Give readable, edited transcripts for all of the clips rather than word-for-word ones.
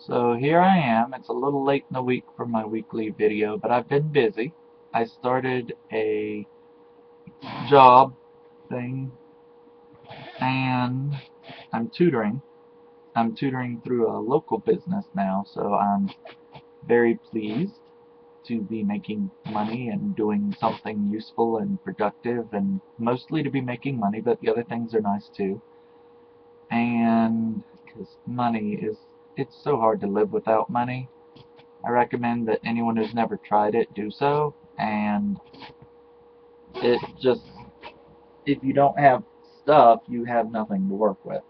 So here I am. It's a little late in the week for my weekly video, but I've been busy. I started a job thing and I'm tutoring. I'm tutoring through a local business now, so I'm very pleased to be making money and doing something useful and productive, and mostly to be making money, but the other things are nice too. And because it's so hard to live without money. I recommend that anyone who's never tried it do so, and it just, if you don't have stuff, you have nothing to work with.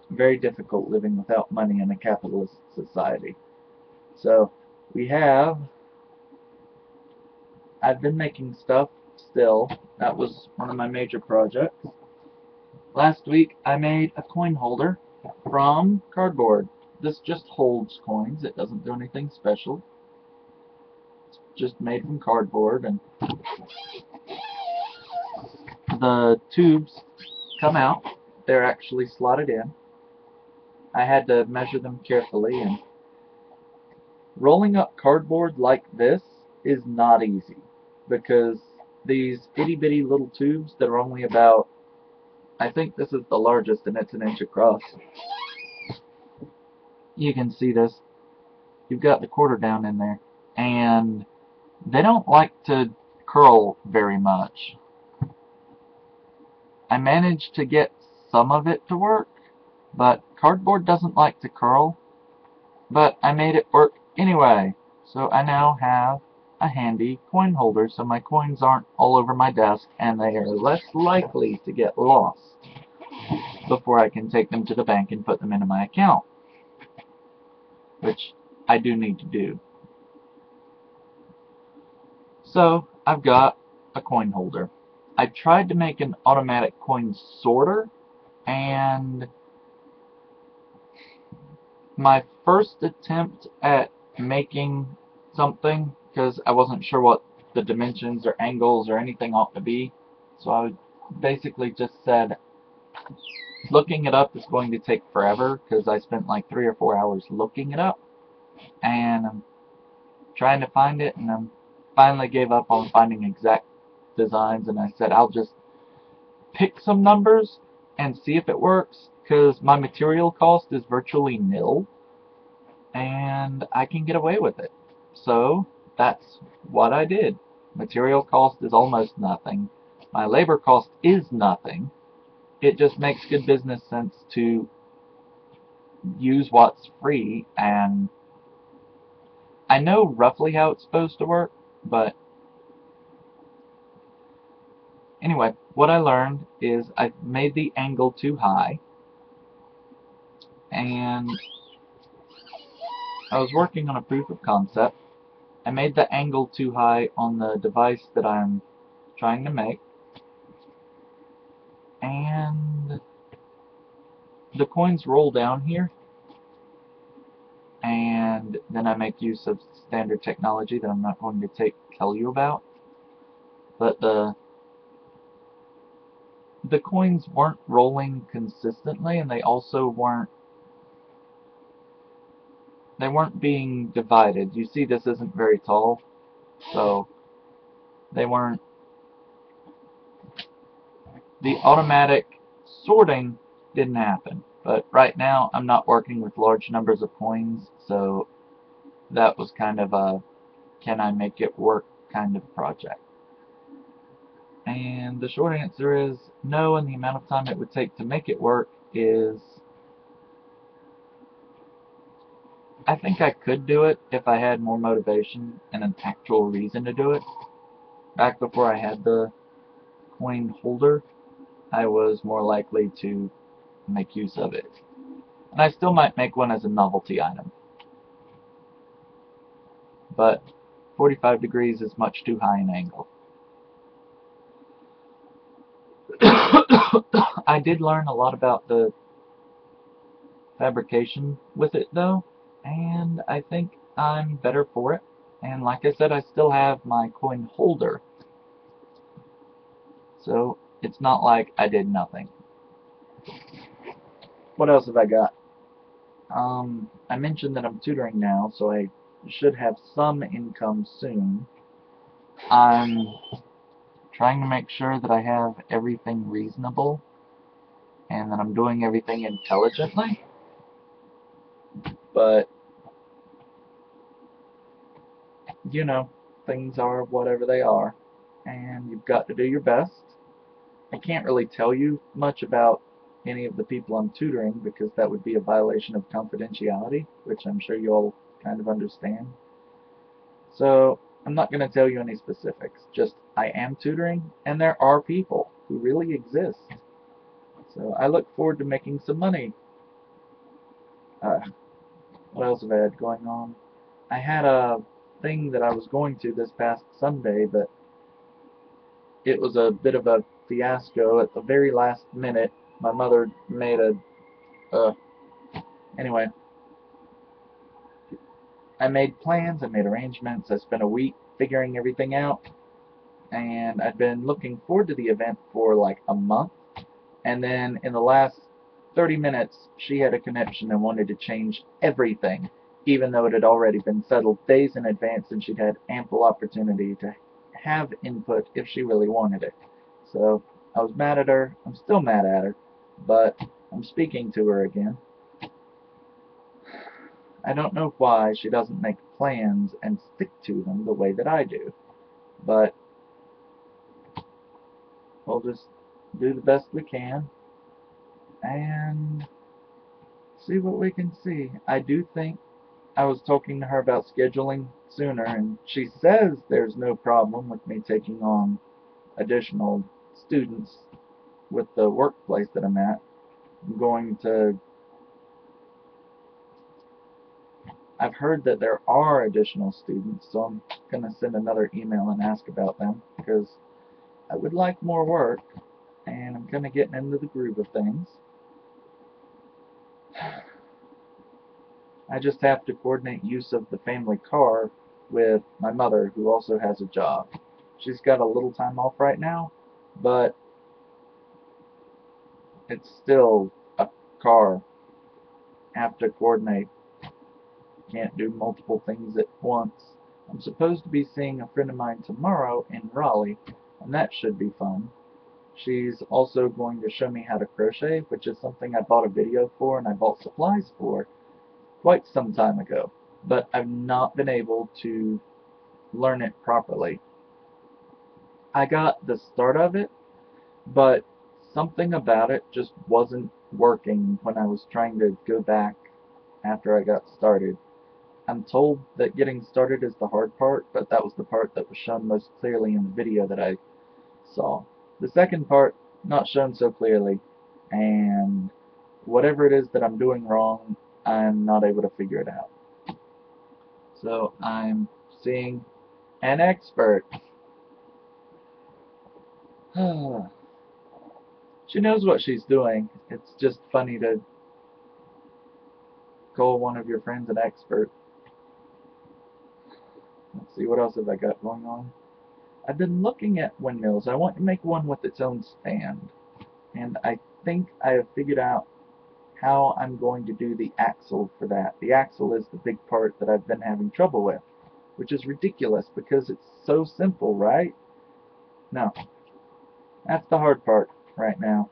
Very difficult living without money in a capitalist society. So, we have, I've been making stuff still. That was one of my major projects. Last week I made a coin holder from cardboard. This just holds coins, it doesn't do anything special. It's just made from cardboard, and the tubes come out. They're actually slotted in. I had to measure them carefully, and rolling up cardboard like this is not easy because these itty bitty little tubes that are only about, I think this is the largest and it's an inch across. You can see this. You've got the quarter down in there, and they don't like to curl very much. I managed to get some of it to work, but cardboard doesn't like to curl. But I made it work anyway. So I now have a handy coin holder so my coins aren't all over my desk and they are less likely to get lost before I can take them to the bank and put them into my account, which I do need to do. So I've got a coin holder. I tried to make an automatic coin sorter, and my first attempt at making something, because I wasn't sure what the dimensions or angles or anything ought to be, so I basically just said looking it up is going to take forever because I spent like 3 or 4 hours looking it up, and I'm trying to find it, and I finally gave up on finding exact designs, and I said I'll just pick some numbers and see if it works, because my material cost is virtually nil and I can get away with it. So that's what I did. Material cost is almost nothing. My labor cost is nothing. It just makes good business sense to use what's free, and I know roughly how it's supposed to work, but anyway, what I learned is I made the angle too high, and I was working on a proof of concept. I made the angle too high on the device that I'm trying to make, and the coins roll down here, and then I make use of standard technology that I'm not going to tell you about, but the coins weren't rolling consistently, and they also weren't being divided. You see, this isn't very tall, so they weren't. The automatic sorting didn't happen. But right now I'm not working with large numbers of coins, so that was kind of a can I make it work kind of project. And the short answer is no, and the amount of time it would take to make it work is, I think I could do it if I had more motivation and an actual reason to do it. Back before I had the coin holder, I was more likely to make use of it. And I still might make one as a novelty item. But 45 degrees is much too high an angle. I did learn a lot about the fabrication with it though, and I think I'm better for it. And like I said, I still have my coin holder, so it's not like I did nothing. What else have I got? I mentioned that I'm tutoring now, so I should have some income soon. I'm trying to make sure that I have everything reasonable and that I'm doing everything intelligently, but, you know, things are whatever they are, and you've got to do your best. I can't really tell you much about any of the people I'm tutoring because that would be a violation of confidentiality, which I'm sure you all kind of understand. So I'm not going to tell you any specifics, just I am tutoring and there are people who really exist. So I look forward to making some money. Uh, what else have I had going on? I had a thing that I was going to this past Sunday, but it was a bit of a fiasco at the very last minute. My mother made a anyway, I made plans, I made arrangements, I spent a week figuring everything out, and I'd been looking forward to the event for like a month, and then in the last 30 minutes, she had a conniption and wanted to change everything, even though it had already been settled days in advance and she'd had ample opportunity to have input if she really wanted it. So I was mad at her, I'm still mad at her, but I'm speaking to her again. I don't know why she doesn't make plans and stick to them the way that I do, but we'll just do the best we can and see what we can see. I do think I was talking to her about scheduling sooner, and she says there's no problem with me taking on additional students with the workplace that I'm at. I'm going to I've heard that there are additional students, so I'm going to send another email and ask about them because I would like more work and I'm kind of getting into the groove of things. I just have to coordinate use of the family car with my mother, who also has a job. She's got a little time off right now, but it's still a car. Have to coordinate. Can't do multiple things at once. I'm supposed to be seeing a friend of mine tomorrow in Raleigh, and that should be fun. She's also going to show me how to crochet, which is something I bought a video for and I bought supplies for quite some time ago, but I've not been able to learn it properly. I got the start of it, but something about it just wasn't working when I was trying to go back after I got started. I'm told that getting started is the hard part, but that was the part that was shown most clearly in the video that I saw. The second part, not shown so clearly, and whatever it is that I'm doing wrong, I'm not able to figure it out. So I'm seeing an expert. She knows what she's doing. It's just funny to call one of your friends an expert. Let's see, what else have I got going on? I've been looking at windmills. I want to make one with its own stand. And I think I have figured out how I'm going to do the axle for that. The axle is the big part that I've been having trouble with, which is ridiculous because it's so simple, right? No, that's the hard part right now.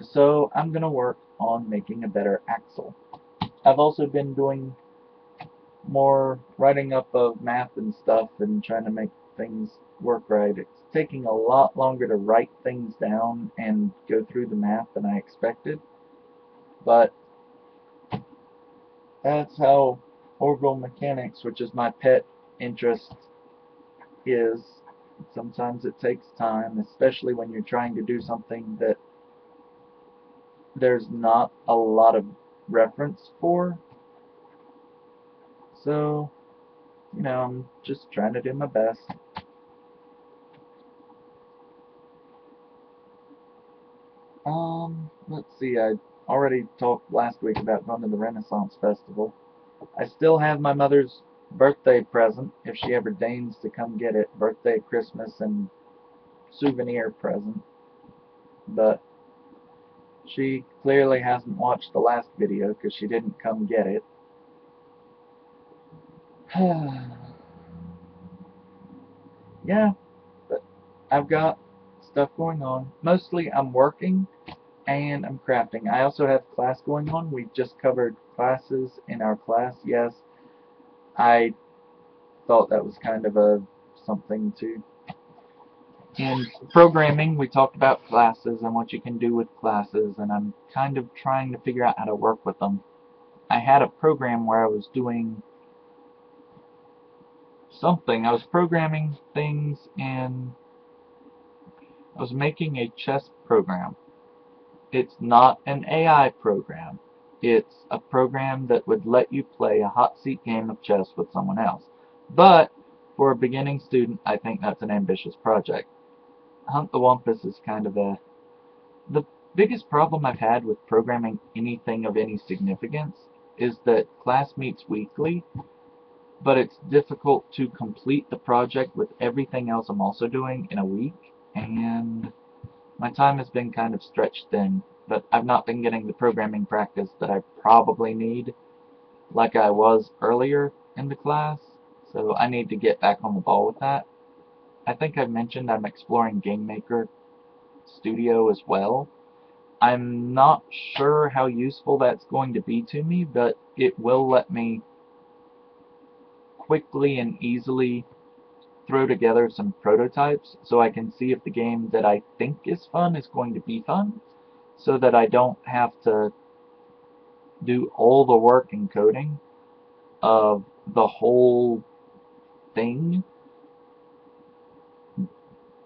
So I'm going to work on making a better axle. I've also been doing more writing up of math and stuff and trying to make things work right. It's taking a lot longer to write things down and go through the math than I expected, but that's how orbital mechanics, which is my pet interest, is. Sometimes it takes time, especially when you're trying to do something that there's not a lot of reference for. So, I'm just trying to do my best. Let's see, I already talked last week about going to the Renaissance Festival. I still have my mother's birthday present, if she ever deigns to come get it. Birthday, Christmas, and souvenir present. But She clearly hasn't watched the last video because she didn't come get it. Yeah, but I've got stuff going on. Mostly I'm working and I'm crafting. I also have class going on. We just covered classes in our class. Yes, I thought that was kind of a something to. In programming, we talked about classes and what you can do with classes, and I'm kind of trying to figure out how to work with them. I had a program where I was doing something. I was programming things in. I was making a chess program. It's not an AI program. It's a program that would let you play a hot seat game of chess with someone else. But for a beginning student, I think that's an ambitious project. Hunt the Wumpus is kind of the biggest problem I've had with programming anything of any significance is that class meets weekly, but it's difficult to complete the project with everything else I'm also doing in a week, and my time has been kind of stretched thin, but I've not been getting the programming practice that I probably need like I was earlier in the class, so I need to get back on the ball with that. I think I've mentioned I'm exploring Game Maker Studio as well. I'm not sure how useful that's going to be to me, but it will let me quickly and easily throw together some prototypes so I can see if the game that I think is fun is going to be fun, so that I don't have to do all the work in coding of the whole thing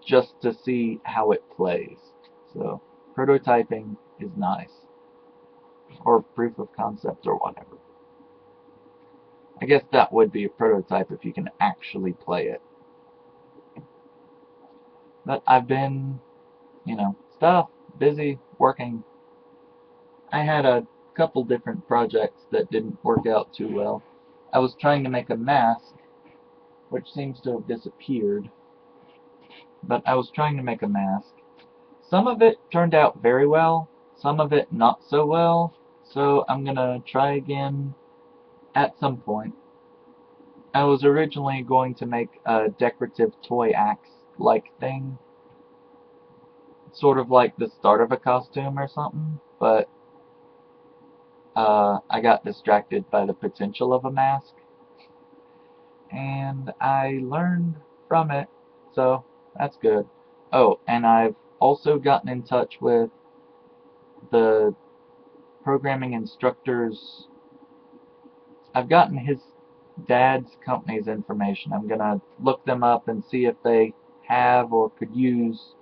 just to see how it plays. So prototyping is nice, or proof of concept or whatever. I guess that would be a prototype if you can actually play it. But I've been, busy working. I had a couple different projects that didn't work out too well. I was trying to make a mask, which seems to have disappeared, but I was trying to make a mask. Some of it turned out very well, some of it not so well, so I'm gonna try again at some point. I was originally going to make a decorative toy axe-like thing, sort of like the start of a costume or something, but I got distracted by the potential of a mask, and I learned from it, so that's good. Oh, and I've also gotten in touch with the programming instructor's. I've gotten his dad's company's information. I'm gonna look them up and see if they have or could use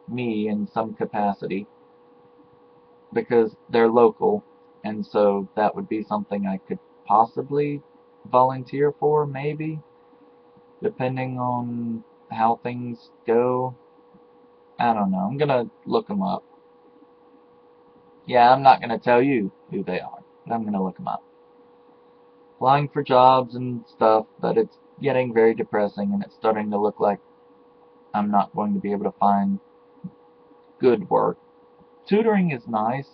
me in some capacity, because they're local, and so that would be something I could possibly volunteer for, maybe, depending on how things go. I don't know. I'm gonna look them up. Yeah, I'm not gonna tell you who they are, but I'm gonna look them up. Applying for jobs and stuff, but it's getting very depressing, and it's starting to look like I'm not going to be able to find good work. Tutoring is nice,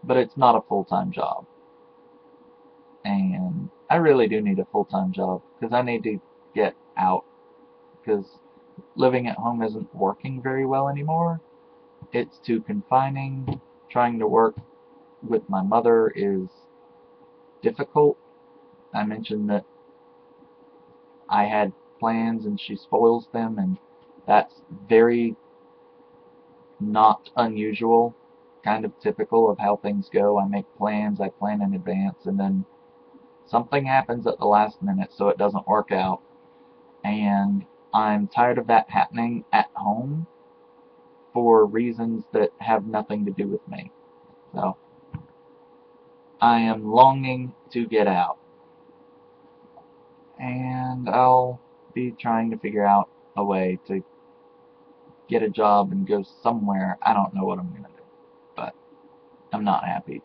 but it's not a full-time job. And I really do need a full-time job, because I need to get out, because living at home isn't working very well anymore. It's too confining. Trying to work with my mother is difficult. I mentioned that I had plans and she spoils them, and that's very not unusual, kind of typical of how things go. I make plans, I plan in advance, and then something happens at the last minute so it doesn't work out, and I'm tired of that happening at home for reasons that have nothing to do with me. So I am longing to get out, and I'll be trying to figure out a way to get a job and go somewhere. I don't know what I'm going to do, but I'm not happy.